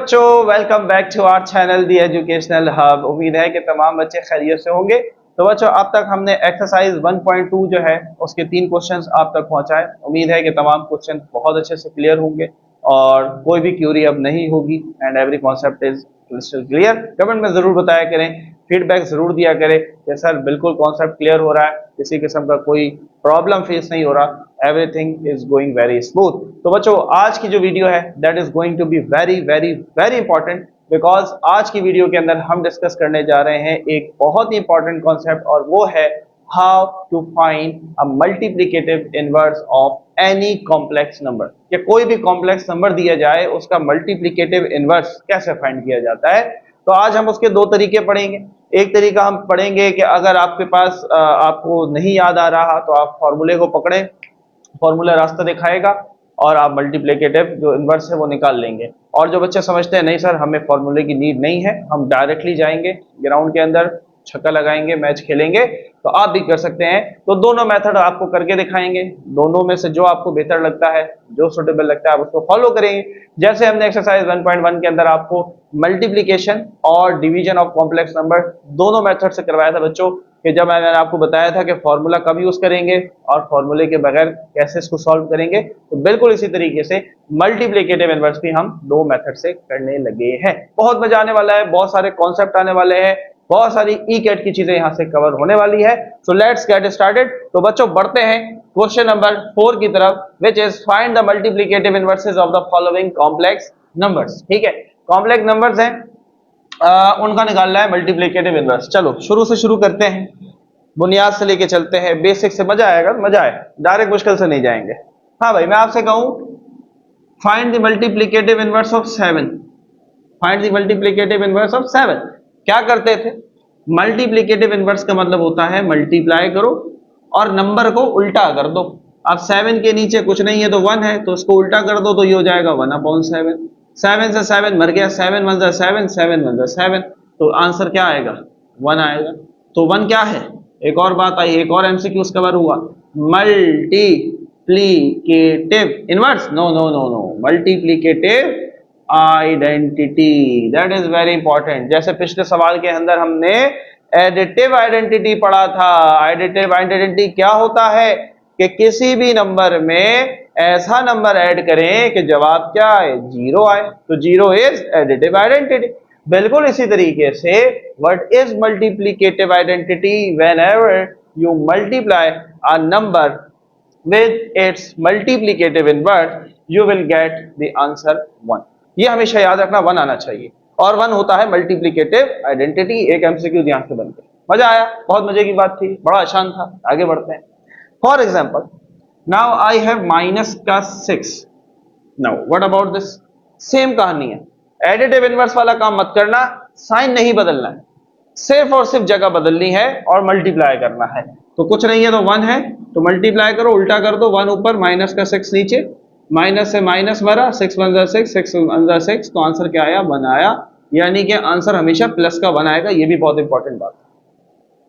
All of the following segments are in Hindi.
बच्चों, welcome back to our channel the educational hub. उम्मीद है कि तमाम बच्चे खैरियत से होंगे। तो बच्चों, अब तक हमने एक्सरसाइज 1.2 जो है उसके 3 क्वेश्चंस आप तक पहुंचाए। उम्मीद है कि तमाम क्वेश्चन बहुत अच्छे से क्लियर होंगे और कोई भी क्यूरी अब नहीं होगी and every concept is crystal clear. Comment में जरूर बताया करें, फीडबैक जरूर दिया करें कि सर बिल्कुल कॉन्सेप्ट क्लियर हो रहा है, किसी किस्म का कोई प्रॉब्लम फेस नहीं हो रहा, everything is going very smooth. तो बच्चों, आज की जो वीडियो है that is going to be very very very important, because आज की वीडियो के अंदर हम डिस्कस करने जा रहे हैं एक बहुत ही इंपॉर्टेंट कॉन्सेप्ट, और वो है how to find a multiplicative inverse of any complex number. कि कोई भी कॉम्प्लेक्स नंबर दिया जाए उसका मल्टीप्लिकेटिव इनवर्स कैसे फाइंड किया जाता है। तो आज हम उसके दो तरीके पढ़ेंगे। एक तरीका हम पढ़ेंगे कि अगर आपके पास आपको नहीं याद आ रहा तो आप फॉर्मूले को पकड़ें, फॉर्मूला रास्ता दिखाएगा और आप मल्टीप्लिकेटिव जो इनवर्स है वो निकाल लेंगे। और जो बच्चे समझते हैं नहीं सर हमें फॉर्मूले की नीड नहीं है, हम डायरेक्टली जाएंगे ग्राउंड के अंदर, छक्का लगाएंगे, मैच खेलेंगे, तो आप भी कर सकते हैं। तो दोनों मेथड आपको करके दिखाएंगे, दोनों में से जो आपको बेहतर लगता है, जो सुटेबल लगता है आप उसको फॉलो करेंगे। जैसे हमने एक्सरसाइज 1.1 के अंदर आपको मल्टीप्लिकेशन और डिवीजन ऑफ कॉम्प्लेक्स नंबर दोनों मेथड से करवाया था बच्चों, कि जब मैंने आपको बताया था कि फॉर्मूला कब यूज करेंगे और फॉर्मूले के बगैर कैसे इसको सॉल्व करेंगे, तो बिल्कुल इसी तरीके से मल्टीप्लिकेटिव इनवर्स भी हम दो मेथड से करने लगे हैं। बहुत मजा आने वाला है, बहुत सारे कॉन्सेप्ट आने वाले हैं, बहुत सारी ई कैट की चीजें यहां से कवर होने वाली है। So let's get started. तो बच्चों बढ़ते हैं क्वेश्चन नंबर 4 की तरफ, which is find the multiplicative inverses of the following complex numbers. ठीक है, कॉम्प्लेक्स नंबर्स हैं, उनका निकालना है मल्टीप्लिकेटिव इनवर्स। चलो शुरू से शुरू करते हैं, बुनियाद से लेके चलते हैं, बेसिक से। मजा आएगा, मजा आए, डायरेक्ट मुश्किल से नहीं जाएंगे। हाँ भाई, मैं आपसे कहूं find the multiplicative inverse of 7। Find the multiplicative inverse of 7। क्या करते थे? मल्टीप्लिकेटिव इनवर्स का मतलब होता है मल्टीप्लाई करो और नंबर को उल्टा कर दो। अब 7 के नीचे कुछ नहीं है तो 1 है, तो उसको उल्टा कर दो तो ये हो जाएगा 1/7। 7 से 7 मर गया, 7 1 7, 7 1 7, तो आंसर क्या आएगा? 1 आएगा। तो 1 क्या है? एक और बात आई, एक और एमसीक्यूज कवर हुआ, multiplicative inverse. No no no no, multiplicative identity, that is very important. जैसे पिछले सवाल के अंदर हमने एडिटिव आइडेंटिटी पढ़ा था। एडिटिव आइडेंटिटी क्या होता है? कि किसी भी नंबर में ऐसा नंबर ऐड करें कि जवाब क्या आए? 0 आए, तो 0 इज एडिटिव आइडेंटिटी। बिल्कुल इसी तरीके से what is multiplicative identity? Whenever you multiply a number with its multiplicative inverse you will get the answer 1। ये हमेशा याद रखना, 1 आना चाहिए, और 1 होता है मल्टीप्लिकेटिव आइडेंटिटी। एक एमसीक्यू ध्यान से बन गया, मजा आया, बहुत मजे की बात थी, बड़ा आसान था। आगे बढ़ते हैं। For example, now I have minus का 6। Now what about this? Same कहानी है, एडिटिव इनवर्स वाला काम मत करना, साइन नहीं बदलना है, सिर्फ और सिर्फ जगह बदलनी है और मल्टीप्लाई करना है। तो कुछ नहीं है तो 1 है, तो मल्टीप्लाई करो, उल्टा कर दो, 1 ऊपर माइनस का 6 नीचे, माइनस से माइनस भरा, 6 1 6, 6 1 6, तो आंसर क्या आया? 1 आया। यानी कि आंसर हमेशा प्लस का 1 आएगा। ये भी बहुत इंपॉर्टेंट बात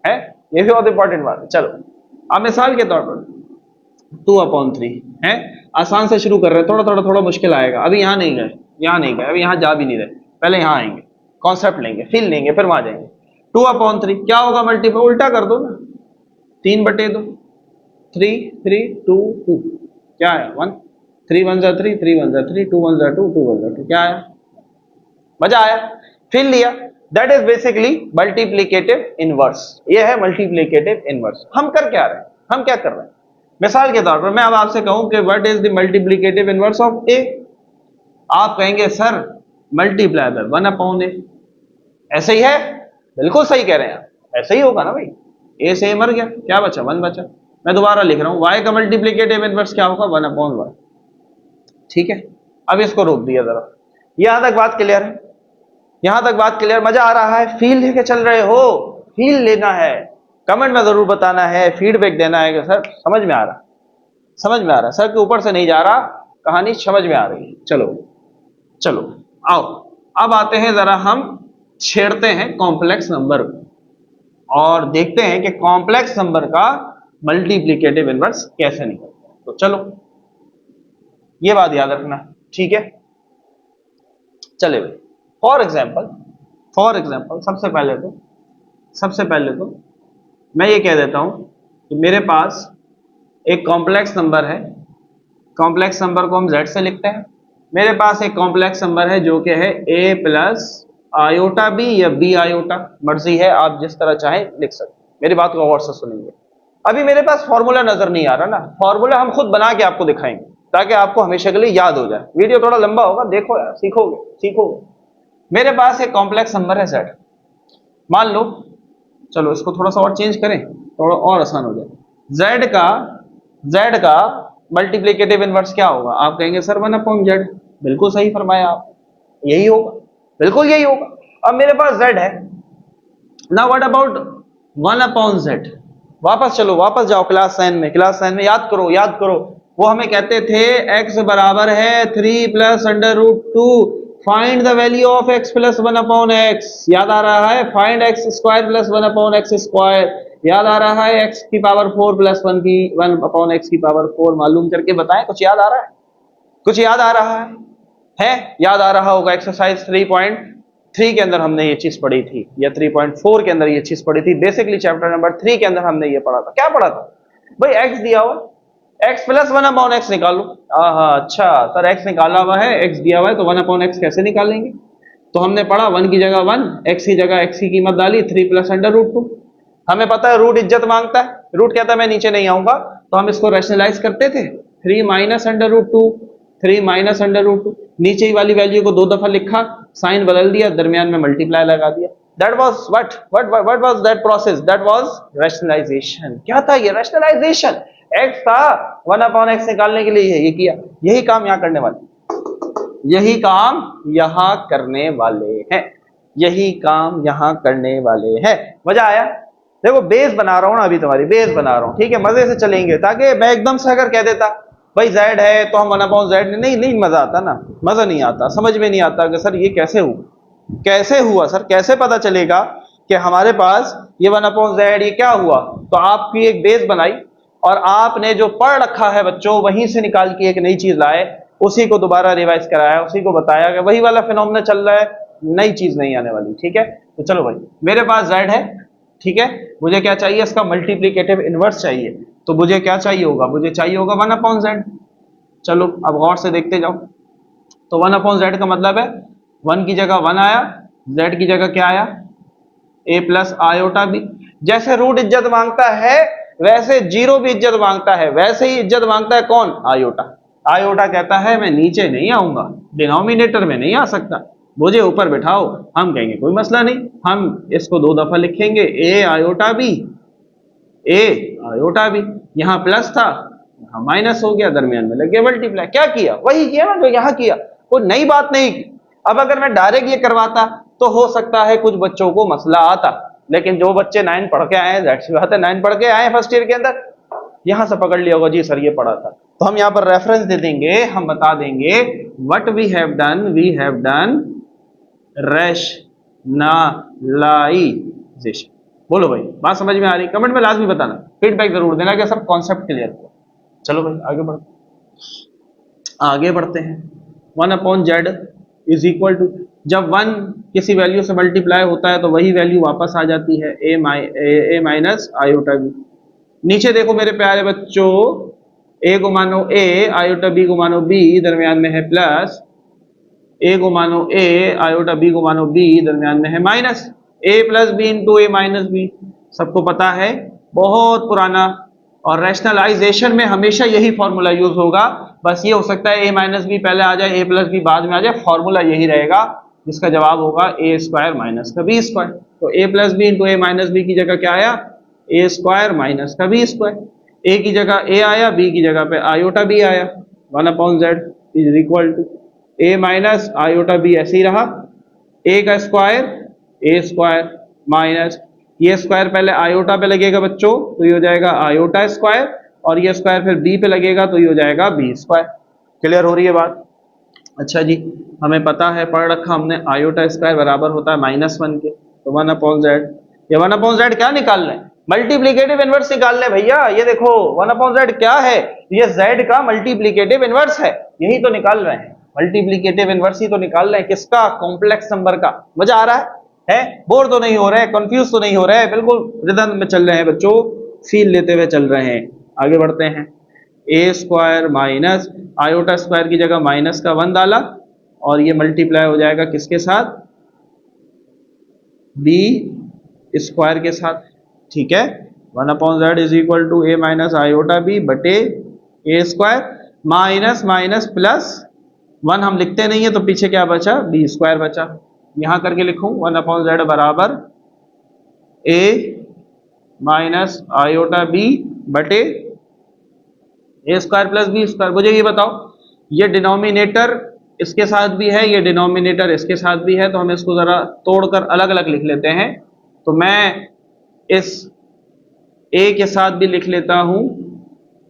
है, ये भी बहुत इंपॉर्टेंट बात है। चलो अब मिसाल के तौर पर 2/3 है, आसान से शुरू कर रहे हैं, थोड़ा मुश्किल आएगा। अभी यहाँ नहीं गए, यहाँ नहीं गए, अभी यहाँ जा भी नहीं रहे, पहले यहाँ आएंगे, कॉन्सेप्ट लेंगे, फील लेंगे, फिर वहां जाएंगे। 2/3 क्या होगा? मल्टीपल, उल्टा कर दो ना, 3/2, 3 3 2 2, क्या है? 1। 3 1 3, 3 1 3, 2 1 2, 2 1 2, क्या आया? मजा आया, फील लिया। That is basically multiplicative inverse. ये है मल्टीप्लिकेटिव इनवर्स। हम कर क्या रहे हैं? हम क्या कर रहे हैं? मिसाल के तौर पर मैं अब आपसे कहूं कि what is the multiplicative inverse of A, आप कहेंगे सर मल्टीप्लाई बाय 1/a। ऐसे ही है, बिल्कुल सही कह रहे हैं आप, ऐसे ही होगा ना भाई। ए से ए मर गया, क्या बचा? 1 बचा। मैं दोबारा लिख रहा हूं, y का मल्टीप्लिकेटिव इनवर्स क्या होगा? 1/y। ठीक है, अब इसको रोक दिया जरा। यहां तक बात क्लियर है? यहां तक बात क्लियर? मजा आ रहा है? फील लेके चल रहे हो? फील लेना है, कमेंट में जरूर बताना है, फीडबैक देना है कि सर समझ में आ रहा, समझ में आ रहा, सर के ऊपर से नहीं जा रहा, कहानी समझ में आ रही है। चलो चलो आओ, अब आते हैं जरा हम छेड़ते हैं कॉम्प्लेक्स नंबर को और देखते हैं कि कॉम्प्लेक्स नंबर का मल्टीप्लिकेटिव इनवर्स कैसे निकलता है। तो चलो ये बात याद रखना, ठीक है? चले भाई, फॉर एग्जाम्पल सबसे पहले तो मैं ये कह देता हूं कि मेरे पास एक कॉम्प्लेक्स नंबर है, कॉम्प्लेक्स नंबर को हम z से लिखते हैं। मेरे पास एक कॉम्प्लेक्स नंबर है जो कि है a प्लस आयोटा बी या b आयोटा, मर्जी है, आप जिस तरह चाहें लिख सकते। मेरी बात को गौर से सुनेंगे। अभी मेरे पास फॉर्मूला नजर नहीं आ रहा ना, फॉर्मूला हम खुद बना के आपको दिखाएंगे ताकि आपको हमेशा के लिए याद हो जाए। वीडियो थोड़ा लंबा होगा, देखो यार, सीखोगे। मेरे पास एक कॉम्प्लेक्स नंबर है z, मान लो, चलो इसको थोड़ा सा और चेंज करें, थोड़ा और आसान हो जाए। z का मल्टीप्लिकेटिव इनवर्स क्या होगा? आप कहेंगे सर 1/z। बिल्कुल सही फरमाया आप, यही होगा, बिल्कुल यही होगा। अब मेरे पास z है ना, व्हाट अबाउट 1/z? वापस चलो, वापस जाओ क्लास 9 में याद करो, वो हमें कहते थे x बराबर है 3 plus under root 2, find the value of x plus 1/x। याद आ रहा है? Find x square plus 1/x square. याद आ रहा है? x की पावर 4 प्लस 1/x की पावर 4। मालूम करके बताएं, कुछ याद आ रहा है? कुछ याद आ रहा है? याद आ रहा होगा। एक्सरसाइज 3.3 के अंदर हमने ये चीज पढ़ी थी, या 3.4 के अंदर ये चीज पढ़ी थी। बेसिकली चैप्टर नंबर 3 के अंदर हमने ये पढ़ा था। क्या पढ़ा था भाई? x दिया हुआ, x प्लस 1/x निकालो। अच्छा सर, x निकाला हुआ है, x दिया हुआ है, तो 1/x कैसे निकालेंगे? तो हमने पढ़ा 1 की जगह 1, x की जगह x की कीमत डाली 3 प्लस अंडर रूट 2। हमें पता है रूट इज्जत मांगता है, रूट कहता है मैं नीचे नहीं आऊंगा, तो हम इसको रैशनलाइज करते थे 3 minus under root 2, 3 minus under root 2। नीचे वाली वैल्यू को 2 दफा लिखा, साइन बदल दिया, दरमियान में मल्टीप्लाई लगा दिया। That was what was that process? That was rationalization. क्या था ये? rationalization. x था 1/x निकालने के लिए ये किया। यही काम यहाँ करने वाले हैं। मजा आया? देखो बेस बना रहा हूं ना, अभी तुम्हारी बेस बना रहा हूं, ठीक है? मजे से चलेंगे, ताकि मैं एकदम से अगर कह देता भाई z है तो हम 1/z, नहीं मजा आता ना, मजा नहीं आता, समझ में नहीं आता कि सर ये कैसे हुआ सर, कैसे पता चलेगा कि हमारे पास ये 1/z ये क्या हुआ? तो आपकी एक बेस बनाई और आपने जो पढ़ रखा है बच्चों, वहीं से निकाल के एक नई चीज लाए, उसी को दोबारा रिवाइज कराया, उसी को बताया कि वही वाला फिनोमेना चल रहा है, नई चीज नहीं आने वाली। ठीक है, तो चलो भाई, मेरे पास z है, ठीक है, मुझे क्या चाहिए? इसका मल्टीप्लिकेटिव इनवर्स चाहिए। तो मुझे क्या चाहिए होगा? मुझे चाहिए होगा 1/z। चलो अब गौर से देखते जाओ। तो 1/z का मतलब है 1 की जगह 1 आया, z की जगह क्या आया? a plus iota b. जैसे रूट इज्जत मांगता है वैसे जीरो भी इज्जत मांगता है, वैसे ही इज्जत मांगता है कौन? आयोटा। आयोटा कहता है मैं नीचे नहीं आऊंगा, डिनोमिनेटर में नहीं आ सकता, मुझे ऊपर बिठाओ। हम कहेंगे कोई मसला नहीं, हम इसको 2 दफा लिखेंगे, a आयोटा बी, यहां प्लस था, यहां माइनस हो गया, दरमियान में लग गया मल्टीप्लाई। क्या किया? वही किया ना जो यहां किया, कोई नई बात नहीं। अब अगर मैं डायरेक्ट ये करवाता तो हो सकता है कुछ बच्चों को मसला आता, लेकिन जो बच्चे 9 पढ़ के आए, ज़ाहिर सी बात है 9 पढ़ के आए फर्स्ट ईयर के अंदर, यहां से पकड़ लिया होगा जी सर ये पढ़ा था। तो हम यहां पर रेफरेंस दे देंगे, हम बता देंगे what we have done rationalisation. बोलो भाई, बात समझ में आ रही? कमेंट में लाजमी बताना, फीडबैक जरूर देना कि सर कॉन्सेप्ट क्लियर हुआ। चलो भाई आगे बढ़ते हैं। 1/z इज इक्वल टू, जब 1 किसी वैल्यू से मल्टीप्लाई होता है तो वही वैल्यू वापस आ जाती है, a माइनस आयोटा बी। नीचे देखो मेरे प्यारे बच्चों, a को मानो a, आयोटा b को मानो b, दरमियान में है प्लस, a को मानो a, आयोटा b को मानो b, दरमियान में है minus. a plus b into a minus b, सबको पता है, बहुत पुराना। और रैशनलाइजेशन में हमेशा यही फॉर्मूला यूज होगा, बस ये हो सकता है a माइनस बी पहले आ जाए, a प्लस बी बाद में आ जाए, फॉर्मूला यही रहेगा, जिसका जवाब होगा a स्क्वायर माइनस का बी स्क्वायर। तो a plus b into a minus b की जगह क्या आया? a स्क्वायर माइनस का बी स्क्वायर। a की जगह a आया, b की जगह पे आयोटा b आया। 1/z is equal to a minus iota b, ऐसे ही रहा, a का स्क्वायर a स्क्वायर माइनस, ये स्क्वायर पहले आयोटा पे लगेगा बच्चों, तो ये हो जाएगा आयोटा स्क्वायर, और ये स्क्वायर फिर b पे लगेगा तो ये हो जाएगा b स्क्वायर। क्लियर हो रही है बात? अच्छा जी, हमें पता है, पढ़ रखा हमने, आयोटा स्क्वायर बराबर होता है -1 के। तो 1/z, ये 1/z क्या निकालना है? मल्टीप्लिकेटिव इनवर्स निकालना है भैया। ये देखो 1/z क्या है? ये z का मल्टीप्लिकेटिव इनवर्स है, यही तो निकाल रहे हैं। मल्टीप्लीकेटिव इनवर्स ही तो निकाल रहे हैं, किसका? कॉम्प्लेक्स नंबर का। मजा आ रहा है? बोर तो नहीं हो रहे हैं, कंफ्यूज तो नहीं हो रहे हैं, बिल्कुल रिदम में चल रहे हैं बच्चों, फील लेते हुए चल रहे हैं। आगे बढ़ते हैं। ए स्क्वायर माइनस आयोटा स्क्वायर की जगह माइनस का 1 डाला और ये मल्टीप्लाई हो जाएगा किसके साथ? बी स्क्वायर के साथ। ठीक है, 1/z is equal to a minus iota b बटे ए स्क्वायर, माइनस माइनस प्लस 1 हम लिखते नहीं है तो पीछे क्या बचा? बी स्क्वायर बचा। यहां करके लिखूं 1/z बराबर ए माइनस आयोटा बी बटे ए स्क्वायर प्लस बी स्क्वायर। मुझे ये बताओ, ये डिनोमिनेटर इसके साथ भी है, ये डिनोमिनेटर इसके साथ भी है, तो हम इसको जरा तोड़कर अलग अलग लिख लेते हैं। तो मैं इस ए के साथ भी लिख लेता हूं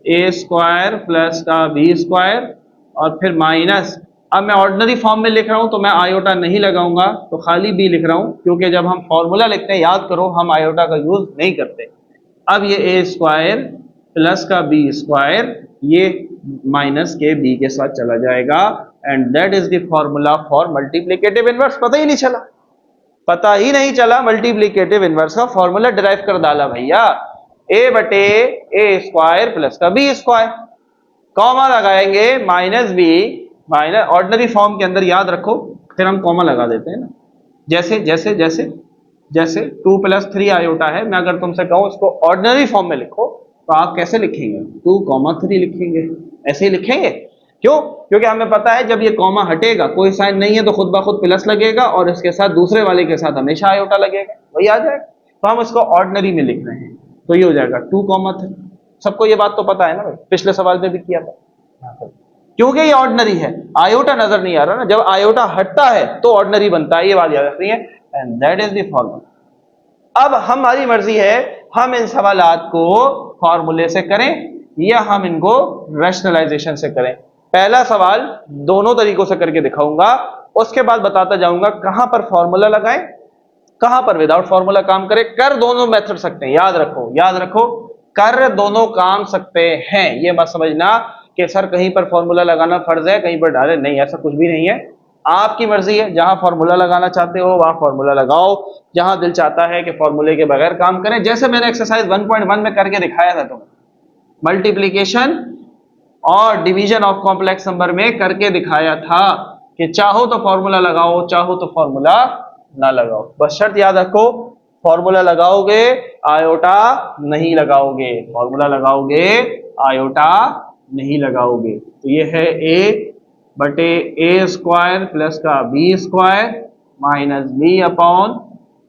ए स्क्वायर प्लस का बी स्क्वायर और फिर माइनस, अब मैं ऑर्डिनरी फॉर्म में लिख रहा हूं तो मैं आयोटा नहीं लगाऊंगा, तो खाली बी लिख रहा हूं, क्योंकि जब हम फॉर्मूला लिखते हैं, याद करो, हम आयोटा का यूज नहीं करते। अब ये ए स्क्वायर प्लस का बी स्क्वायर ये माइनस के बी के साथ चला जाएगा, and that is the formula for multiplicative inverse. पता ही नहीं चला, पता ही नहीं चला, मल्टीप्लिकेटिव इनवर्स का फॉर्मूला डिराइव कर डाला भैया। ए बटे ए स्क्वायर प्लस का बी स्क्वायर, कॉमा लगाएंगे minus b, minus ordinary form के अंदर याद रखो, फिर हम कॉमा लगा देते हैं ना, जैसे जैसे जैसे जैसे 2 + 3 आयोटा है, मैं अगर तुमसे कहूं इसको ऑर्डिनरी फॉर्म में लिखो तो आप कैसे लिखेंगे? 2,3 लिखेंगे, ऐसे ही लिखेंगे। क्यों? क्योंकि हमें पता है जब ये कॉमा हटेगा, कोई साइन नहीं है, तो खुद ब खुद प्लस लगेगा और इसके साथ दूसरे वाले के साथ हमेशा आयोटा लगेगा, वही आ जाएगा। तो हम इसको ऑर्डिनरी में लिख रहे हैं, तो ये हो जाएगा 2,3। सबको ये बात तो पता है ना भाई, पिछले सवाल में भी किया था। क्योंकि ये ऑर्डिनरी है, आयोटा नजर नहीं आ रहा ना, जब आयोटा हटता है तो ऑर्डिनरी बनता है, ये बात याद रखनी है, and that is the formula. अब हमारी मर्जी है, हम इन सवालात को फॉर्मूले से करें या हम इनको रैशनलाइजेशन से करें। पहला सवाल दोनों तरीकों से करके दिखाऊंगा, उसके बाद बताता जाऊंगा कहां पर फॉर्मूला लगाएं, कहां पर विदाउट फॉर्मूला काम करें। कर दोनों मेथड सकते हैं, याद रखो, याद रखो, कर दोनों काम सकते हैं। ये मत समझना कि सर कहीं पर फॉर्मूला लगाना फर्ज है, कहीं पर डाले, नहीं, ऐसा कुछ भी नहीं है। आपकी मर्जी है, जहां फॉर्मूला लगाना चाहते हो वहां फॉर्मूला लगाओ, जहां दिल चाहता है कि फॉर्मूले के बगैर काम करें, जैसे मैंने एक्सरसाइज 1.1 में करके दिखाया था तुम्हें, मल्टीप्लीकेशन और डिवीजन ऑफ कॉम्प्लेक्स नंबर में करके दिखाया था कि चाहो तो फॉर्मूला लगाओ, चाहो तो फॉर्मूला ना लगाओ। बस शर्त याद रखो, फॉर्मूला लगाओगे आयोटा नहीं लगाओगे, फॉर्मूला लगाओगे आयोटा नहीं लगाओगे। तो ये है ए बटे ए स्क्वायर प्लस का B square minus B upon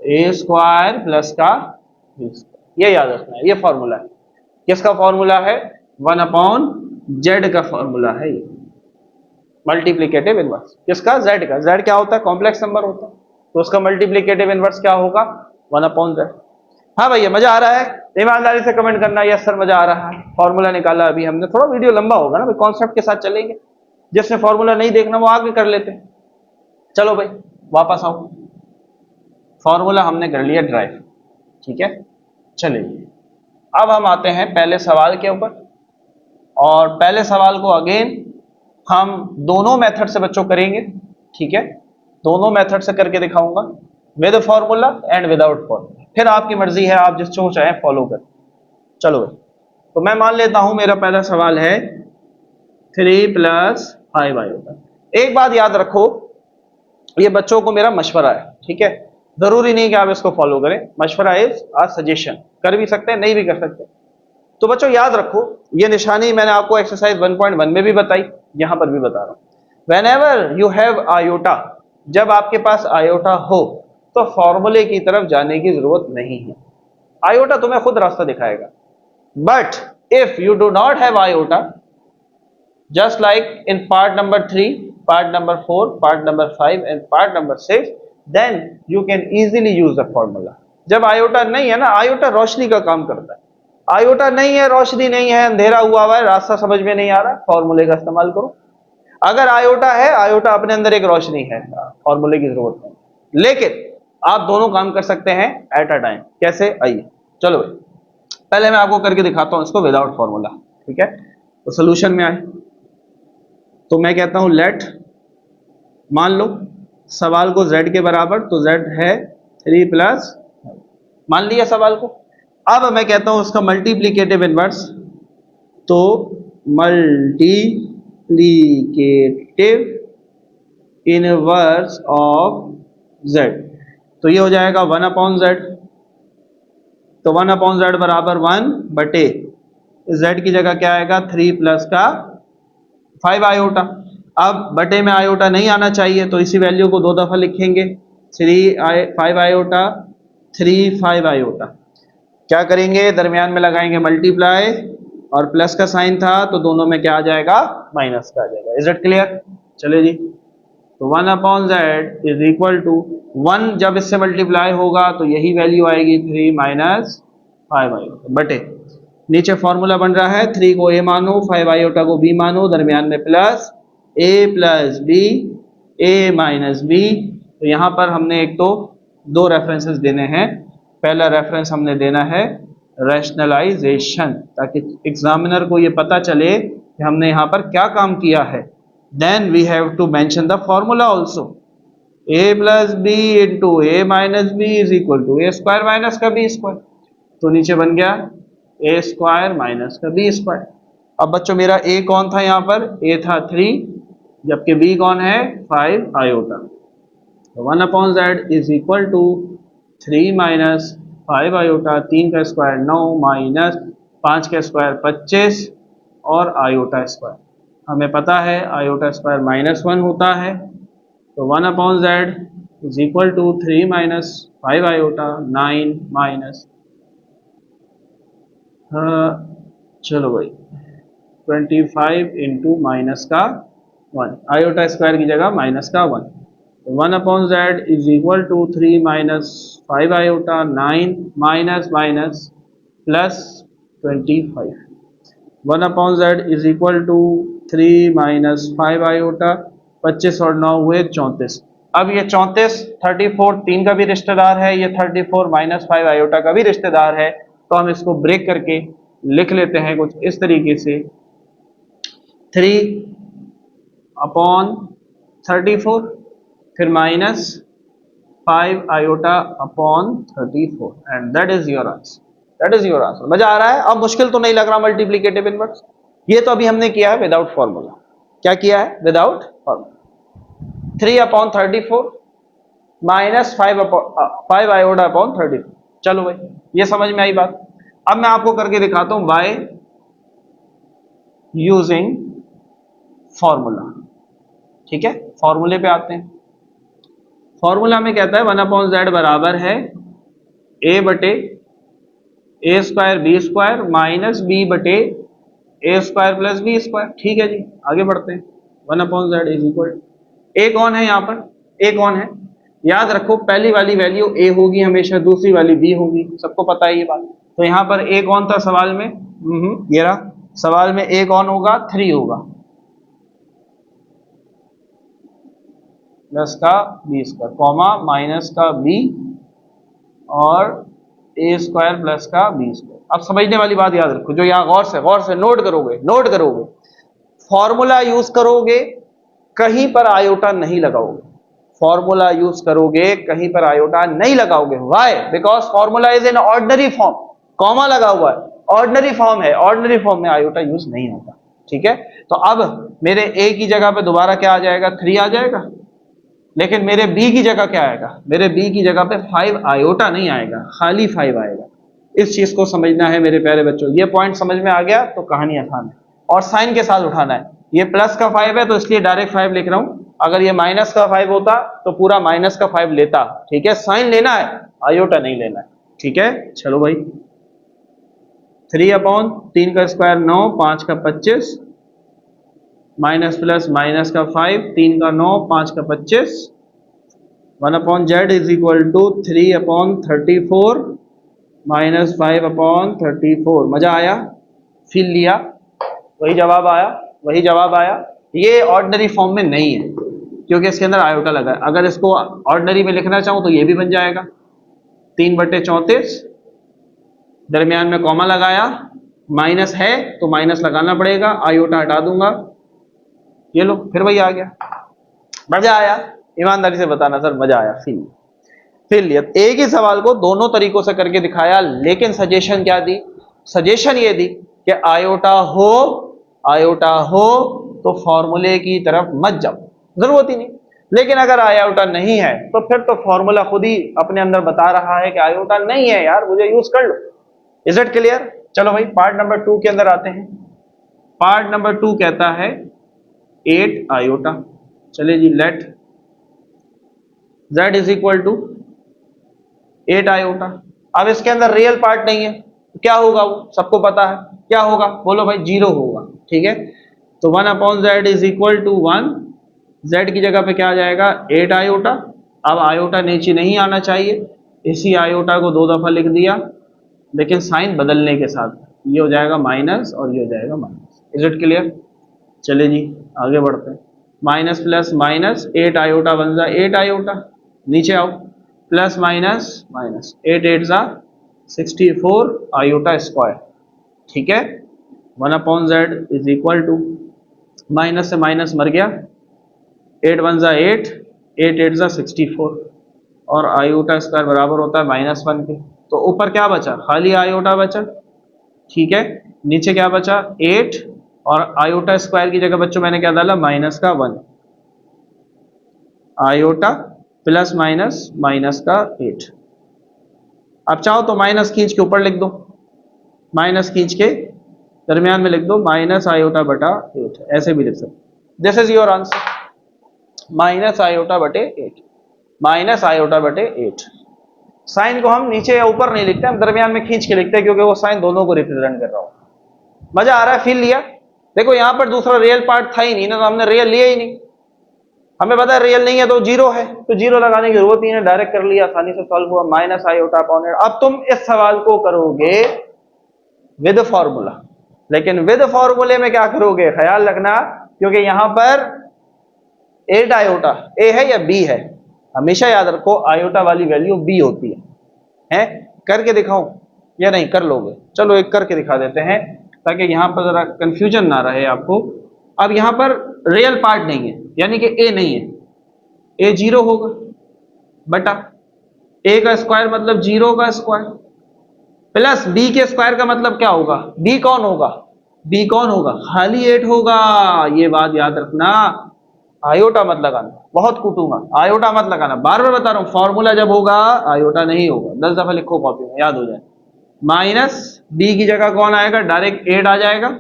A square plus का बी स्क्वायर, ये याद रखना है। ये फॉर्मूला है, किसका फॉर्मूला है? 1/z का फॉर्मूला है ये, मल्टीप्लिकेटिव इनवर्स। किसका? z का। z क्या होता है? कॉम्प्लेक्स नंबर होता है, तो उसका मल्टीप्लिकेटिव इनवर्स क्या होगा? 1/z। हाँ भैया, मजा आ रहा है? ईमानदारी से कमेंट करना, यस सर मजा आ रहा है। फॉर्मूला निकाला अभी हमने, थोड़ा वीडियो लंबा होगा ना भाई, कॉन्सेप्ट के साथ चलेंगे, जिसने फॉर्मूला नहीं देखना वो आगे कर लेते। चलो भाई वापस आओ, फॉर्मूला हमने कर लिया ड्राइव, ठीक है। चलिए अब हम आते हैं पहले सवाल के ऊपर, और पहले सवाल को अगेन हम दोनों मेथड से बच्चों करेंगे, ठीक है। दोनों मेथड से करके दिखाऊंगा, with formula and without formula, फिर आपकी मर्जी है, आप जिसको चाहें फॉलो करें। चलो भाई, तो मैं मान लेता हूं मेरा पहला सवाल है 3 + 5 आयोटा। एक बात याद रखो, ये बच्चों को मेरा मशवरा है, ठीक है, जरूरी नहीं कि आप इसको फॉलो करें, मशवरा इज आ सजेशन, कर भी सकते हैं नहीं भी कर सकते। तो बच्चों याद रखो, ये निशानी मैंने आपको एक्सरसाइज 1.1 में भी बताई, यहां पर भी बता रहा हूं। व्हेनेवर यू हैव आयोटा, जब आपके पास आयोटा हो तो फॉर्मूले की तरफ जाने की जरूरत नहीं है, आयोटा तुम्हें खुद रास्ता दिखाएगा। But if you do not have iota, just like in part number 3, part number 4, part number 5 and part number 6, then you can easily use the formula। जब आयोटा नहीं है ना, आयोटा रोशनी का काम करता है, आयोटा नहीं है, रोशनी नहीं है, अंधेरा हुआ हुआ है, रास्ता समझ में नहीं आ रहा, फॉर्मूले का इस्तेमाल करो। अगर आयोटा है, आयोटा अपने अंदर एक रोशनी है, फॉर्मूले की जरूरत नहीं। लेकिन आप दोनों काम कर सकते हैं एट अ टाइम। कैसे? आइए चलो भाई, पहले मैं आपको करके दिखाता हूं इसको विदाउट फॉर्मूला, ठीक है। तो सोल्यूशन में आए तो मैं कहता हूं लेट मान लो सवाल को z के बराबर, तो z है 3 प्लस, मान लिया सवाल को। अब मैं कहता हूं उसका मल्टीप्लीकेटिव इनवर्स, तो मल्टीप्लीकेटिव इनवर्स ऑफ z, तो ये हो जाएगा 1/z। तो 1/z बराबर 1 बटे z की जगह क्या आएगा, 3 प्लस का 5 आयोटा। अब बटे में आयोटा नहीं आना चाहिए, तो इसी वैल्यू को 2 दफा लिखेंगे, 5 आयोटा 3 5 आयोटा। क्या करेंगे, दरमियान में लगाएंगे मल्टीप्लाई, और प्लस का साइन था तो दोनों में क्या आ जाएगा, माइनस का आ जाएगा। Is it clear? चलिए जी, तो 1/z इज इक्वल टू 1, जब इससे मल्टीप्लाई होगा तो यही वैल्यू आएगी 3 माइनस 5 आयोटा बटे, नीचे फॉर्मूला बन रहा है 3 को a मानो, 5 आयोटा को b मानो, दरमियान में plus a plus b, a minus b। तो यहाँ पर हमने एक तो 2 रेफरेंसेस देने हैं। पहला रेफरेंस हमने देना है रैशनलाइजेशन, ताकि एग्जामिनर को ये पता चले कि हमने यहाँ पर क्या काम किया है। Then we have to mention the formula also, a plus b into a minus b is equal to a square minus का बी स्क्वायर। तो नीचे बन गया ए स्क्वायर माइनस का बी स्क्वायर। अब बच्चों मेरा a कौन था, यहाँ पर a था 3, जबकि b कौन है 5 आयोटा। तो 1/z is equal to 3 minus 5 iota, 3 का स्क्वायर 9 माइनस 5 का स्क्वायर 25 और आयोटा स्क्वायर। हमें पता है आयोटा स्क्वायर -1 होता है। तो 1/z is equal to 3 minus 5 iota 9 minus, चलो भाई 25 इंटू माइनस का 1, आयोटा स्क्वायर की जगह माइनस का 1। तो 1/z is equal to 3 minus 5 iota 9 minus minus plus 25। 1/z is equal to 3 minus 5 iota, 25 और 9 हुए 34। अब ये 34 34 3 का भी रिश्तेदार है, ये 34 माइनस 5 आयोटा का भी रिश्तेदार है। तो हम इसको ब्रेक करके लिख लेते हैं कुछ इस तरीके से, 3/34 फिर minus 5 iota upon 34, and that is your answer. That is your answer. मजा आ रहा है? अब मुश्किल तो नहीं लग रहा मल्टीप्लीकेटिव इनवर्स। ये तो अभी हमने किया है विदाउट फॉर्मूला। क्या किया है? Without formula. 3/34 minus 5 iota upon 34। चलो भाई, ये समझ में आई बात। अब मैं आपको करके दिखाता हूं बाय यूजिंग फॉर्मूला। ठीक है, फॉर्मूले पे आते हैं। फॉर्मूला में कहता है 1/z बराबर है a बटे a square b square minus b बटे a square plus b square. ठीक है जी, आगे बढ़ते हैं। 1/z इज इक्वल, a कौन है यहाँ पर? a कौन है? याद रखो पहली वाली वैल्यू a होगी हमेशा, दूसरी वाली b होगी, सबको पता है ये बात। तो यहाँ पर a कौन था सवाल में? ये रहा सवाल में, a कौन होगा? 3 होगा, प्लस का b स्क्वायर कॉमा माइनस का b और a स्क्वायर प्लस का b स्क्वायर। अब समझने वाली बात याद रखो, जो यहाँ गौर से नोट करोगे, फॉर्मूला यूज करोगे, कहीं पर आयोटा नहीं लगाओगे। फॉर्मूला यूज करोगे, कहीं पर आयोटा नहीं लगाओगे। Why? Because formula is in ordinary form, comma लगा हुआ है, ऑर्डिनरी फॉर्म है, ऑर्डिनरी फॉर्म में आयोटा यूज नहीं होगा। ठीक है, तो अब मेरे a की जगह पे दोबारा क्या आ जाएगा? 3 आ जाएगा, लेकिन मेरे b की जगह क्या आएगा? मेरे b की जगह पे 5 आयोटा नहीं आएगा, खाली 5 आएगा। इस चीज को समझना है मेरे प्यारे बच्चों। ये पॉइंट समझ में आ गया तो कहानी आसान है, और साइन के साथ उठाना है। ये प्लस का 5 है तो इसलिए डायरेक्ट 5 लिख रहा हूं, अगर ये माइनस का 5 होता तो पूरा माइनस का 5 लेता। ठीक है, साइन लेना है, आयोटा नहीं लेना है। ठीक है, चलो भाई 3/3 का स्क्वायर 9, 5 का 25 माइनस प्लस माइनस का 5, 3 का 9, 5 का 25। 1/z is equal to 3/34 minus 5/34। मजा आया? फील लिया? वही जवाब आया। ये ऑर्डिनरी फॉर्म में नहीं है क्योंकि इसके अंदर आयोटा लगा है। अगर इसको ऑर्डिनरी में लिखना चाहूं तो ये भी बन जाएगा 3/34, दरमियान में कॉमा लगाया, माइनस है तो माइनस लगाना पड़ेगा, आयोटा हटा दूंगा, ये लो फिर वही आ गया। मजा आया? ईमानदारी से बताना सर, मजा आया? फील लिया। एक ही सवाल को दोनों तरीकों से करके दिखाया, लेकिन सजेशन क्या दी? सजेशन ये दी कि आयोटा हो तो फॉर्मूले की तरफ मत जाओ, जरूरत ही नहीं। लेकिन अगर आयोटा नहीं है तो फिर तो फॉर्मूला खुद ही अपने अंदर बता रहा है कि आयोटा नहीं है यार, मुझे यूज कर लो। Is it clear? चलो भाई पार्ट नंबर 2 के अंदर आते हैं। पार्ट नंबर 2 कहता है 8 आयोटा। चलिए जी, let z is equal to 8 iota. अब इसके अंदर रियल पार्ट नहीं है, तो क्या होगा? वो सबको पता है क्या होगा, बोलो भाई? 0 होगा। ठीक है, तो 1/z is equal to 1। z की जगह पे क्या आ जाएगा? 8 आयोटा। अब आयोटा नीचे नहीं आना चाहिए, इसी आयोटा को 2 दफा लिख दिया, लेकिन साइन बदलने के साथ। ये हो जाएगा माइनस और ये हो जाएगा माइनस। Is it clear? चलिए जी आगे बढ़ते हैं। माइनस प्लस माइनस, 8 आयोटा बन जा 8 आयोटा। नीचे आओ, प्लस माइनस माइनस, 8 8 जा 64 आयोटा स्क्वायर। ठीक है, 1/z is equal to, minus से माइनस मर गया, 8 1 जा 8, 8 8 जा 64, और आयोटा स्क्वायर बराबर होता है -1 के। तो ऊपर क्या बचा? खाली आयोटा बचा। ठीक है, नीचे क्या बचा? 8, और आयोटा स्क्वायर की जगह बच्चों मैंने क्या डाला? -1। आयोटा प्लस माइनस माइनस का 8। अब चाहो तो माइनस खींच के ऊपर लिख दो, माइनस खींच के दरमियान में लिख दो माइनस आयोटा बटा 8, ऐसे भी लिख सकते। This is your answer, minus iota बटे 8, माइनस आयोटा बटे 8। साइन को हम नीचे या ऊपर नहीं लिखते, हम दरमियान में खींच के लिखते हैं, क्योंकि वो साइन दोनों को रिप्रेजेंट कर रहा हो। मजा आ रहा है? फील लिया? देखो यहां पर दूसरा रियल पार्ट था ही नहीं ना, तो हमने रियल लिया ही नहीं। हमें पता है रियल नहीं है तो 0 है, तो 0 लगाने की जरूरत ही नहीं, डायरेक्ट कर लिया, आसानी से सॉल्व हुआ। Minus iota upon 8। अब तुम इस सवाल को करोगे विद फॉर्मूला, लेकिन विद फॉर्मूले में क्या करोगे? ख्याल रखना, क्योंकि यहां पर 8 आयोटा ए है या बी है? हमेशा याद रखो आयोटा वाली वैल्यू बी होती है? करके दिखाऊं या नहीं? कर लोगे? चलो एक करके दिखा देते हैं, ताकि यहां पर जरा कंफ्यूजन ना रहे आपको। अब यहां पर रियल पार्ट नहीं है, यानी कि ए नहीं है, ए 0 होगा बटा ए का स्क्वायर मतलब 0 का स्क्वायर, प्लस बी के स्क्वायर का मतलब क्या होगा? बी कौन होगा? बी कौन होगा? खाली 8 होगा। ये बात याद रखना, आयोटा मत लगाना, बहुत कूटूंगा, आयोटा मत लगाना, बार बार बता रहा हूं, फॉर्मूला जब होगा आयोटा नहीं होगा। 10 दफा लिखो कॉपी में, याद हो जाए। माइनस बी की जगह कौन आएगा? डायरेक्ट 8 आ जाएगा,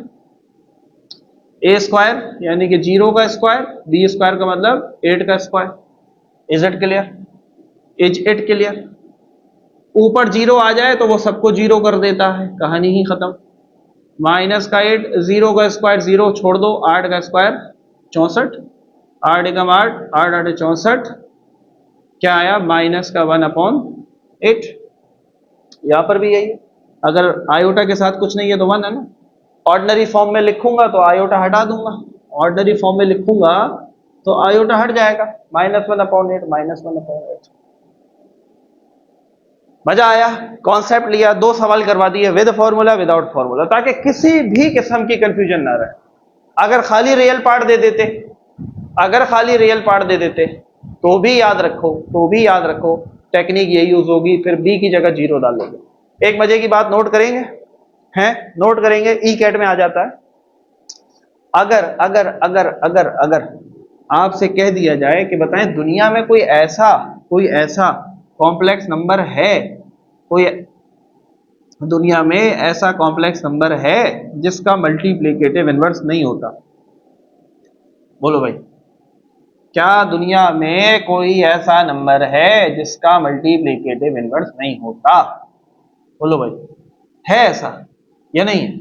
ए स्क्वायर यानी कि 0 का स्क्वायर, बी स्क्वायर का मतलब 8 का square. Is it clear? Is it clear? ऊपर 0 आ जाए तो वो सबको 0 कर देता है, कहानी ही खत्म। माइनस का 8, 0 का स्क्वायर 0 छोड़ दो, 8 का स्क्वायर 64, 8 एकम 8, 8 8 64, क्या आया? माइनस का 1/8। यहां पर भी यही है, अगर आयोटा के साथ कुछ नहीं है तो 1 है ना। ऑर्डिनरी फॉर्म में लिखूंगा तो आयोटा हटा दूंगा, ऑर्डिनरी फॉर्म में लिखूंगा तो आयोटा हट जाएगा, -1/8, -1/8। मजा आया? कॉन्सेप्ट लिया, 2 सवाल करवा दिए, विद फॉर्मूला विदाउट फॉर्मूला, ताकि किसी भी किस्म की कंफ्यूजन ना रहे। अगर खाली रियल पार्ट दे देते, अगर खाली रियल पार्ट दे देते तो भी याद रखो, तो भी याद रखो टेक्निक ये यूज होगी, फिर बी की जगह 0 डाल दोगे। एक मजे की बात नोट करेंगे, हैं? नोट करेंगे, ई कैट में आ जाता है। अगर अगर अगर अगर अगर आपसे कह दिया जाए कि बताएं दुनिया में कोई ऐसा कॉम्प्लेक्स नंबर है, कोई दुनिया में ऐसा कॉम्प्लेक्स नंबर है जिसका मल्टीप्लिकेटिव इनवर्स नहीं होता? बोलो भाई, क्या दुनिया में कोई ऐसा नंबर है जिसका मल्टीप्लिकेटिव इनवर्स नहीं होता? बोलो भाई, है ऐसा या नहीं है?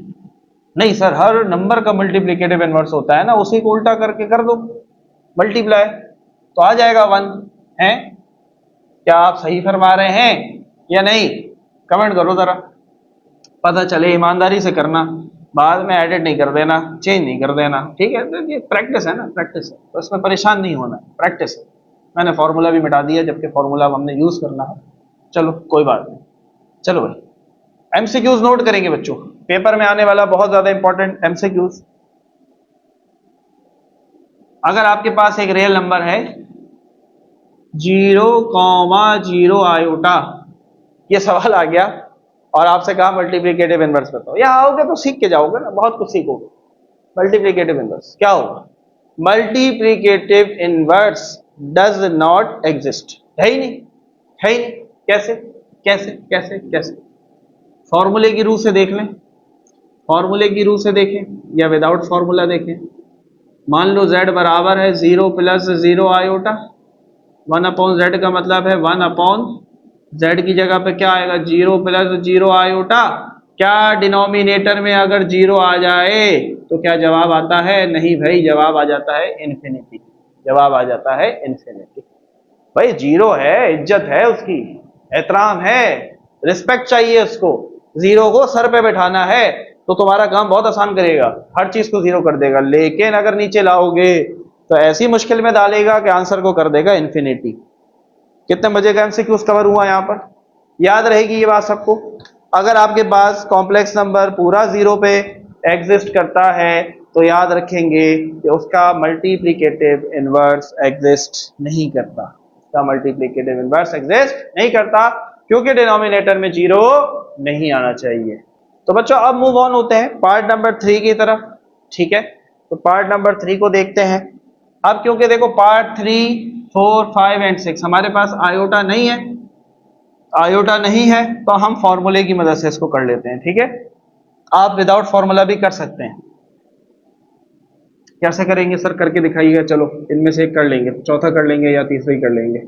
नहीं सर, हर नंबर का मल्टीप्लिकेटिव इनवर्स होता है ना, उसी को उल्टा करके कर दो मल्टीप्लाई, तो आ जाएगा 1 है। क्या आप सही फरमा रहे हैं या नहीं? कमेंट करो जरा, पता चले। ईमानदारी से करना, बाद में एडिट नहीं कर देना, चेंज नहीं कर देना, ठीक है? तो ये प्रैक्टिस है ना, प्रैक्टिस है, तो इसमें परेशान नहीं होना, प्रैक्टिस है। मैंने फॉर्मूला भी मिटा दिया, जबकि फॉर्मूला हमने यूज करना है। चलो कोई बात नहीं। चलो भाई, एमसीक्यूज नोट करेंगे बच्चों, पेपर में आने वाला बहुत ज्यादा इंपॉर्टेंट एमसीक्यूज। अगर आपके पास एक रियल नंबर है 0,0 आयोटा, ये सवाल आ गया और आपसे कहा मल्टीप्लिकेटिव इनवर्स बताओ, यहाँ आओगे तो सीख के जाओगे ना, बहुत कुछ सीखोगे। मल्टीप्लिकेटिव इनवर्स क्या होगा? Multiplicative inverse does not exist, है ही नहीं, है ही नहीं। कैसे कैसे कैसे कैसे? फॉर्मूले की रूह से देख लें, फॉर्मूले की रूह से देखें या विदाउट फॉर्मूला देखें। मान लो z बराबर है 0 + 0 आयोटा, 1/z का मतलब है 1/z की जगह पे क्या आएगा? 0 + 0 आयोटा। क्या डिनोमिनेटर में अगर 0 आ जाए तो क्या जवाब आता है? नहीं भाई, जवाब आ जाता है इन्फिनिटी, जवाब आ जाता है इन्फिनिटी। भाई 0 है, इज्जत है उसकी, एहतराम है, रिस्पेक्ट चाहिए उसको। 0 को सर पे बैठाना है तो तुम्हारा काम बहुत आसान करेगा, हर चीज को 0 कर देगा। लेकिन अगर नीचे लाओगे तो ऐसी मुश्किल में डालेगा कि आंसर को कर देगा इन्फिनिटी। कितने मजे का एमसीक्यूज कवर हुआ यहाँ पर, याद रहेगी ये बात सबको। अगर आपके पास कॉम्प्लेक्स नंबर पूरा 0 पे एग्जिस्ट करता है तो याद रखेंगे कि उसका मल्टीप्लिकेटिव इनवर्स एग्जिस्ट नहीं करता, उसका मल्टीप्लिकेटिव इनवर्स एग्जिस्ट नहीं करता, क्योंकि डिनोमिनेटर में 0 नहीं आना चाहिए। तो बच्चों अब मूव ऑन होते हैं पार्ट नंबर 3 की तरफ, ठीक है? तो पार्ट नंबर 3 को देखते हैं। अब क्योंकि देखो पार्ट 3, 4, 5 एंड 6 हमारे पास आयोटा नहीं है, आयोटा नहीं है तो हम फॉर्मूले की मदद से इसको कर लेते हैं, ठीक है? आप विदाउट फॉर्मूला भी कर सकते हैं। कैसे करेंगे सर? करके दिखाइएगा। चलो इनमें से एक कर लेंगे, चौथा कर लेंगे या तीसरा ही कर लेंगे।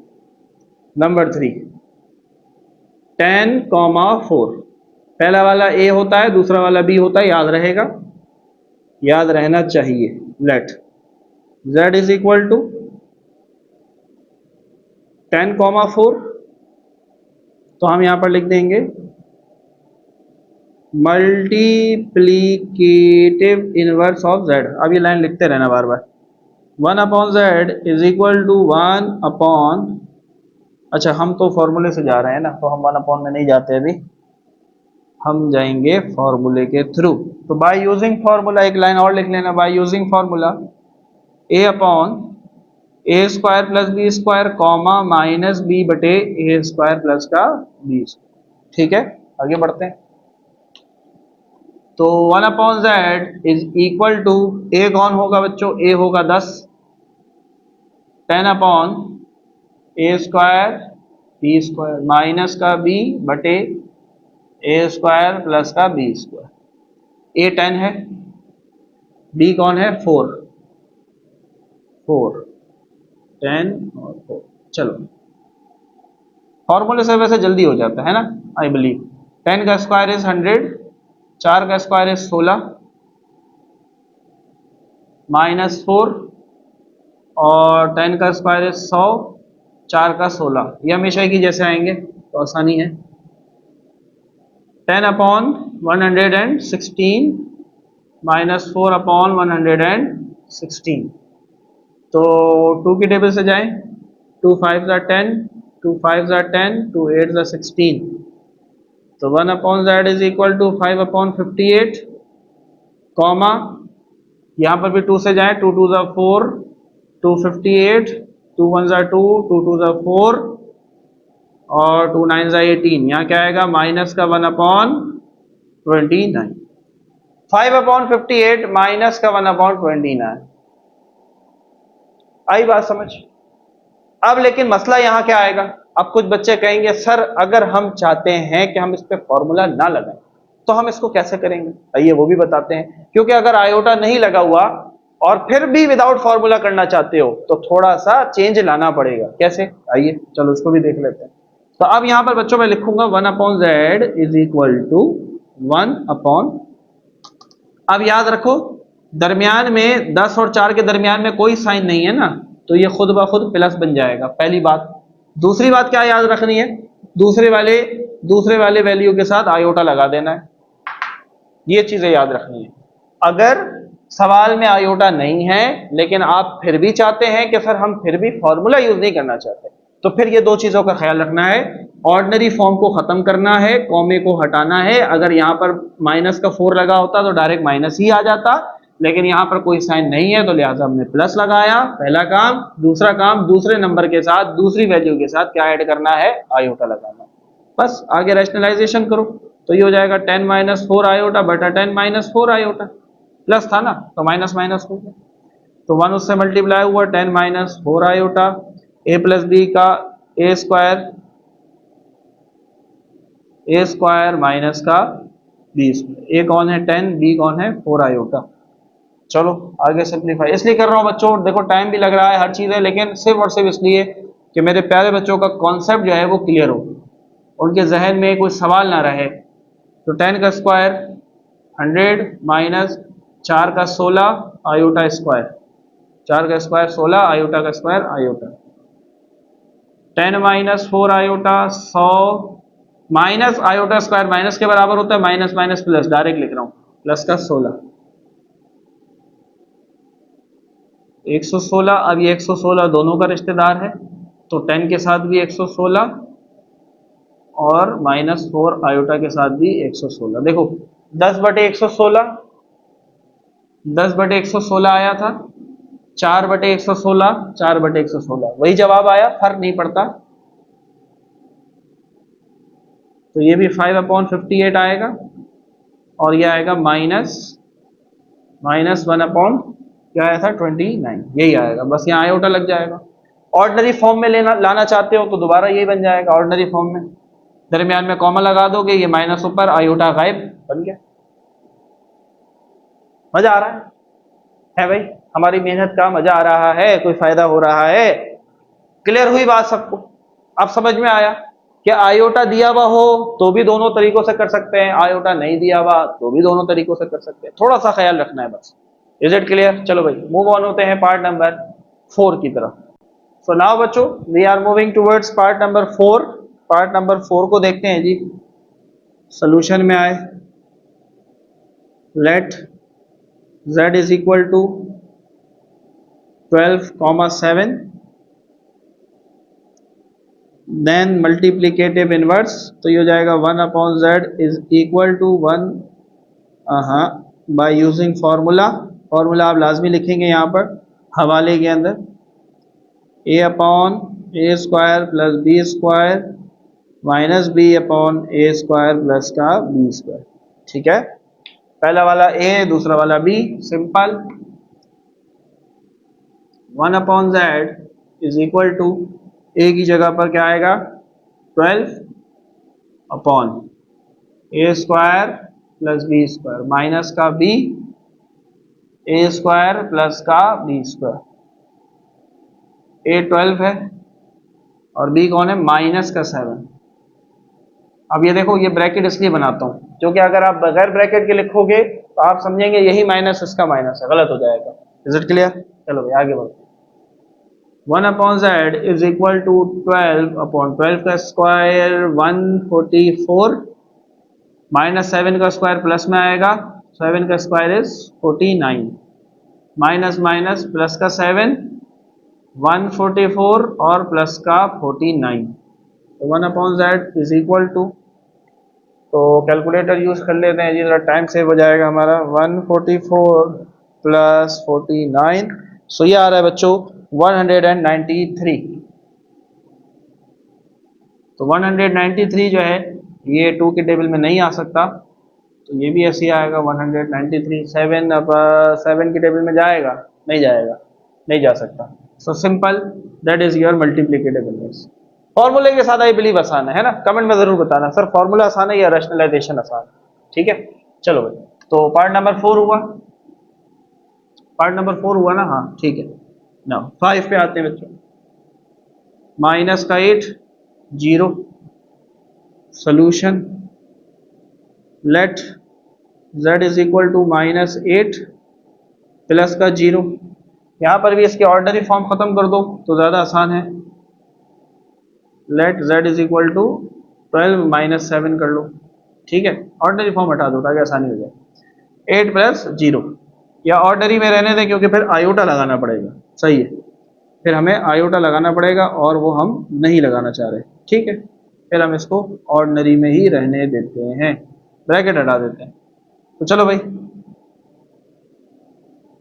नंबर 3, 10,4, पहला वाला ए होता है, दूसरा वाला बी होता है, याद रहेगा, याद रहना चाहिए। Let z is equal to 10,4, तो हम यहां पर लिख देंगे मल्टीप्लीकेटिव इनवर्स ऑफ z। अब ये लाइन लिखते रहना बार बार। 1/z इज इक्वल टू 1/, अच्छा हम तो फॉर्मूले से जा रहे हैं ना, तो हम 1/, में नहीं जाते अभी, हम जाएंगे फॉर्मूले के थ्रू। तो बाय यूजिंग फॉर्मूला, एक लाइन और लिख लेना, by using formula a/a² + b² comma minus b/a² plus का b²। ठीक है, आगे बढ़ते हैं। तो 1/z is equal to, a कौन होगा बच्चों? a होगा 10, 10/a² b² माइनस का b/a² प्लस का b²। a 10 है, b कौन है? 4, 10 और 4। चलो फॉर्मूले से वैसे जल्दी हो जाता है ना, आई बिलीव। 10 का स्क्वायर इज 100, 4 का स्क्वायर इज 16 माइनस 4, और 10 का स्क्वायर इज 100, 4 का 16। ये हमेशा की जैसे आएंगे तो आसानी है। 10/116 माइनस 4/116। तो 2 की टेबल से जाएं, 2 5 are 10, 2 5 are 10, 2 8 are 16। तो 1/z is equal to 5/58, comma यहाँ पर भी 2 से जाएं, 2 2 are 4, 258, 2 1 are 2, 2 2 are 4 और 2 9 are 18। यहाँ क्या आएगा? माइनस का 1/29। 5/58 माइनस का 1/29। आई बात समझ? अब लेकिन मसला यहाँ क्या आएगा? अब कुछ बच्चे कहेंगे सर अगर हम चाहते हैं कि हम इस पे फॉर्मूला ना लगाएं तो हम इसको कैसे करेंगे? आइए वो भी बताते हैं। क्योंकि अगर आयोटा नहीं लगा हुआ और फिर भी विदाउट फॉर्मूला करना चाहते हो तो थोड़ा सा चेंज लाना पड़ेगा। कैसे? आइए चलो उसको भी देख लेते हैं। तो अब यहां पर बच्चों मैं लिखूंगा 1/z इज इक्वल टू 1/, अब याद रखो दरमियान में 10 और 4 के दरमियान में कोई साइन नहीं है ना, तो ये खुद ब खुद प्लस बन जाएगा, पहली बात। दूसरी बात क्या याद रखनी है? दूसरे वाले वैल्यू के साथ आयोटा लगा देना है, ये चीजें याद रखनी है। अगर सवाल में आयोटा नहीं है लेकिन आप फिर भी चाहते हैं कि सर हम फिर भी फॉर्मूला यूज नहीं करना चाहते, तो फिर ये दो चीजों का ख्याल रखना है। ऑर्डिनरी फॉर्म को खत्म करना है, कॉमे को हटाना है। अगर यहां पर माइनस का 4 लगा होता तो डायरेक्ट माइनस ही आ जाता, लेकिन यहाँ पर कोई साइन नहीं है तो लिहाजा हमने प्लस लगाया, पहला काम। दूसरा काम, दूसरे नंबर के साथ दूसरी वैल्यू के साथ क्या ऐड करना है, आयोटा लगाना। बस आगे रैशनलाइजेशन करो तो ये हो जाएगा 10 माइनस 4 आयोटा बटा 10 माइनस 4 आयोटा, प्लस था ना तो माइनस माइनस हो गया, तो 1 उससे मल्टीप्लाई हुआ, 10 माइनस 4 आयोटा, ए प्लस बी का ए स्क्वायर माइनस का बी स्क्वायर, ए कौन है 10, बी कौन है 4 आयोटा। चलो आगे सिंप्लीफाई इसलिए कर रहा हूँ बच्चों, देखो टाइम भी लग रहा है हर चीज़ है, लेकिन सिर्फ और सिर्फ इसलिए कि मेरे प्यारे बच्चों का कॉन्सेप्ट जो है वो क्लियर हो, उनके जहन में कोई सवाल ना रहे। तो 10 का स्क्वायर 100 माइनस 4 का 16 आयोटा स्क्वायर, 4 का स्क्वायर 16 आयोटा का square iota, 10 minus 4 iota 100 minus iota square minus के बराबर होता है, माइनस माइनस प्लस, डायरेक्ट लिख रहा हूं, प्लस का 16 116। अब ये 116 दोनों का रिश्तेदार है तो 10 के साथ भी 116 और माइनस 4 आयोटा के साथ भी 116। देखो 10 बटे 116, 10 बटे 116 आया था, 4 बटे 116, 4 बटे 116, वही जवाब आया, फर्क नहीं पड़ता। तो ये भी 5/58 आएगा और ये आएगा माइनस 1/ क्या आया था 29, यही आएगा, बस यहाँ आयोटा लग जाएगा। ऑर्डिनरी फॉर्म में लाना चाहते हो तो दोबारा यही बन जाएगा ऑर्डिनरी फॉर्म में, दरमियान में कॉमा लगा दोगे, ये माइनस ऊपर आयोटा गायब, बन गया। मजा आ रहा है भाई, हमारी मेहनत का मजा आ रहा है, कोई फायदा हो रहा है। क्लियर हुई बात सबको, अब समझ में आया कि आयोटा दिया हुआ हो तो भी दोनों तरीकों से कर सकते हैं, आयोटा नहीं दिया हुआ तो भी दोनों तरीकों से कर सकते हैं, थोड़ा सा ख्याल रखना है बस। Is it clear? चलो भाई मूव ऑन होते हैं पार्ट नंबर 4 की तरफ। सो नाउ बच्चों we are moving towards part number 4। Part number 4 को देखते हैं जी। सोल्यूशन में आए, let z is equal to 12,7, then multiplicative inverse, तो ये हो जाएगा 1/z इज इक्वल टू 1, हाँ, बाय यूजिंग फार्मूला। फार्मूला आप लाजमी लिखेंगे यहाँ पर हवाले के अंदर, a/a² plus b² minus b/a² plus का b²। ठीक है, पहला वाला a, दूसरा वाला b, simple. 1/z is equal to, a की जगह पर क्या आएगा 12/a² प्लस b² माइनस का a² प्लस का b²। a 12 है और b कौन है माइनस का 7। अब ये देखो, ये ब्रैकेट इसलिए बनाता हूं क्योंकि अगर आप बगैर ब्रैकेट के लिखोगे तो आप समझेंगे यही माइनस इसका माइनस है, गलत हो जाएगा। Is it clear? चलो भाई आगे बढ़ते हैं। 1/z इज इक्वल टू 12/12 का स्क्वायर 144 माइनस 7 का स्क्वायर प्लस में आएगा, 7 का square is 49 minus minus plus का 7 144 और प्लस का 49, तो 1/z इज इक्वल टू, तो कैलकुलेटर यूज कर लेते हैं जी, जरा टाइम सेव हो जाएगा हमारा। 144 प्लस 49, सो ये आ रहा है बच्चों 193। तो 193 जो है ये 2 के टेबल में नहीं आ सकता, तो ये भी ऐसे आएगा 193। 7 के टेबल में जाएगा? नहीं जाएगा, नहीं जा सकता। So simple, that is your multiplicative inverse. फॉर्मूले के साथ आई बिलीव आसान है ना? कमेंट में जरूर बताना सर फॉर्मूला आसान है या रैशनलाइजेशन आसान है। ठीक है, चलो भाई, तो पार्ट नंबर 4 हुआ, पार्ट नंबर 4 हुआ ना? हाँ ठीक है। ना 5 पे आते हैं बच्चों। माइनस का 8 0, solution let z is equal to -8 प्लस का 0। यहां पर भी इसके ऑर्डिनरी फॉर्म खत्म कर दो तो ज्यादा आसान है। Let z is equal to 12 minus 7 कर लो। ठीक है, ऑर्डिनरी फॉर्म हटा दो ताकि आसानी हो जाए। 8 प्लस 0, या ऑर्डिनरी में रहने दें क्योंकि फिर आयोटा लगाना पड़ेगा। सही है, फिर हमें आयोटा लगाना पड़ेगा और वो हम नहीं लगाना चाह रहे। ठीक है, फिर हम इसको ऑर्डिनरी में ही रहने देते हैं, ब्रैकेट हटा देते हैं। तो चलो भाई,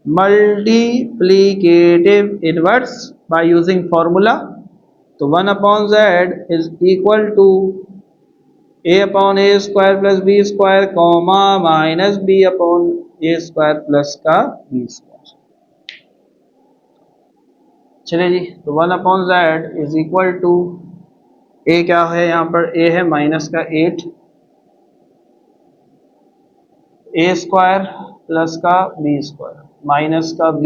multiplicative inverse by using formula. तो 1 upon z is equal to a upon a square plus b square comma minus b upon a square plus का b square. चलिए जी, तो 1 upon z is equal to a क्या है यहाँ पर, a है माइनस का 8 a स्क्वायर प्लस का b स्क्वायर माइनस का b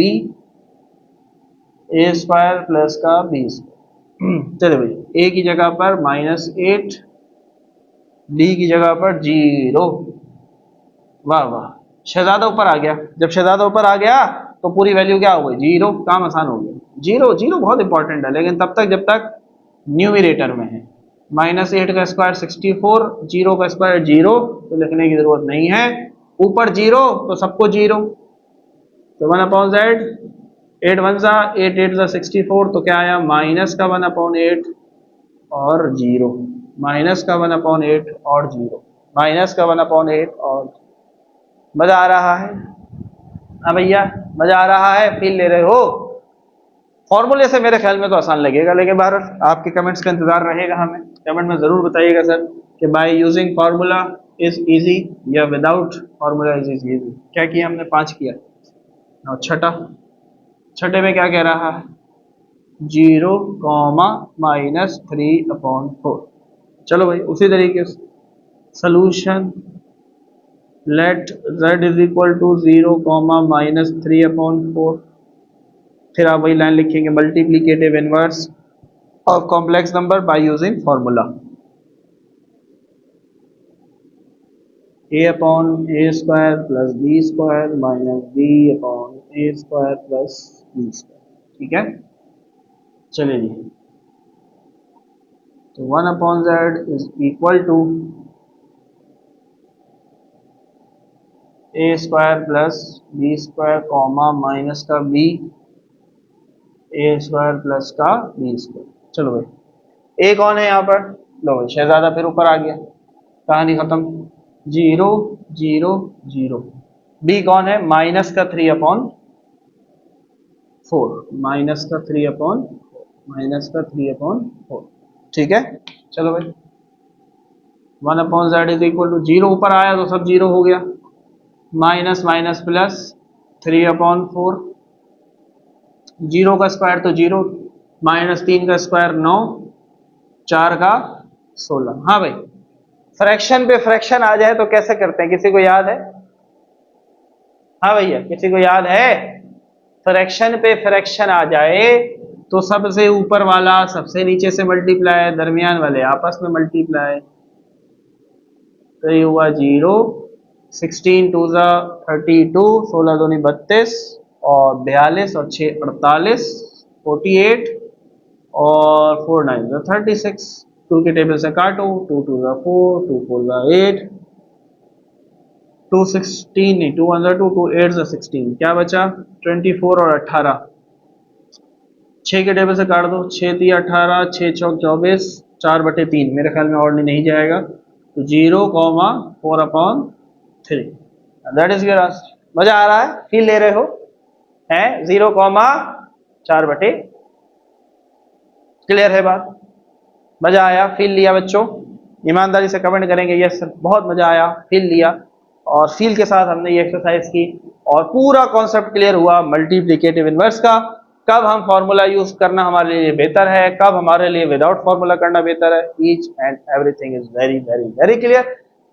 a स्क्वायर प्लस का b स्क्वायर। चलिए भाई, a की जगह पर -8, b की जगह पर 0। वाह वाह, शहजादा ऊपर आ गया। जब शहजादा ऊपर आ गया तो पूरी वैल्यू क्या हो गई, 0। काम आसान हो गया। 0 0 बहुत इंपॉर्टेंट है, लेकिन तब तक जब तक न्यूमरेटर में है। -8 का स्क्वायर 64, 0 का स्क्वायर 0, तो लिखने की जरूरत नहीं है। ऊपर 0 तो सबको 0। तो 1 अपॉन जेड, 8 1 सा 8 8 सा 64, तो क्या आया माइनस का 1 अपॉन 8 और 0, माइनस का 1 अपॉन 8 और 0, माइनस का 1 अपॉन 8 और। मजा आ रहा है? हाँ भैया, मजा आ रहा है? फील ले रहे हो? फॉर्मूले से मेरे ख्याल में तो आसान लगेगा, लेकिन बाहर आपके कमेंट्स का इंतजार रहेगा। हमें कमेंट में जरूर बताइएगा सर कि bye using formula is easy या विदाउट फार्मूला इज इजी। क्या किया हमने? 5 किया। और छठे में क्या कह रहा है? 0 -3/4। चलो भाई, उसी तरीके से solution let z is equal to 0 -3/4। फिर आप वही लाइन लिखेंगे, multiplicative inverse of complex number by using formula. a upon a square plus b square minus b upon a square plus b square. ठीक है, चलिए जी। तो 1 upon z is equal to a square plus b square comma minus का b a स्क्वायर प्लस का b स्क्वायर। चलो भाई, a कौन है यहाँ पर? लो भाई, शहजादा फिर ऊपर आ गया, कहानी खत्म। 0 0 0। b कौन है? माइनस का 3/4, माइनस का 3/4, माइनस का 3/4। ठीक है, चलो भाई, 1 upon z is equal to 0 ऊपर आया तो सब 0 हो गया, माइनस माइनस प्लस 3/4। 0 का स्क्वायर तो 0, -3 का स्क्वायर 9, 4 का 16। हाँ भाई, फ्रैक्शन पे फ्रैक्शन आ जाए तो कैसे करते हैं, किसी को याद है? हाँ भैया, किसी को याद है? फ्रैक्शन पे फ्रैक्शन आ जाए तो सबसे ऊपर वाला सबसे नीचे से मल्टीप्लाई, दरमियान वाले आपस में मल्टीप्लाई। तो ये हुआ 0, 16 2 32, 16 दूनी 32 और 42 और 6 48, 48 और 4 9 36। 2 के टेबल से काटो, 2 2 4, 2 4 8, 2 16 नहीं, 2 1 2, 2 8 16, क्या बचा? 24 और 18। 6 के टेबल से काट दो, 6 3 18, 6 चौक 24, 4/3। मेरे ख्याल में और नहीं जाएगा, तो 0 4/3। That is your answer. मजा आ रहा है? फील ले रहे हो? है 0 4/। क्लियर है बात? मजा आया? फील लिया बच्चों? ईमानदारी से कमेंट करेंगे यस सर, बहुत मजा आया, फील लिया। और फील के साथ हमने ये एक्सरसाइज की और पूरा कॉन्सेप्ट क्लियर हुआ मल्टीप्लिकेटिव इनवर्स का। कब हम फॉर्मूला यूज करना हमारे लिए बेहतर है, कब हमारे लिए विदाउट फॉर्मूला करना बेहतर है, each and everything is very very very clear.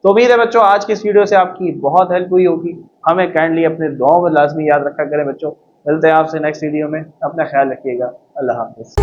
तो उम्मीद है बच्चों आज की इस वीडियो से आपकी बहुत हेल्प हुई होगी। हमें काइंडली अपने दुआओं में लाजमी याद रखा करें बच्चों। मिलते हैं आपसे नेक्स्ट वीडियो में, अपना ख्याल रखिएगा। अल्लाह हाफिज।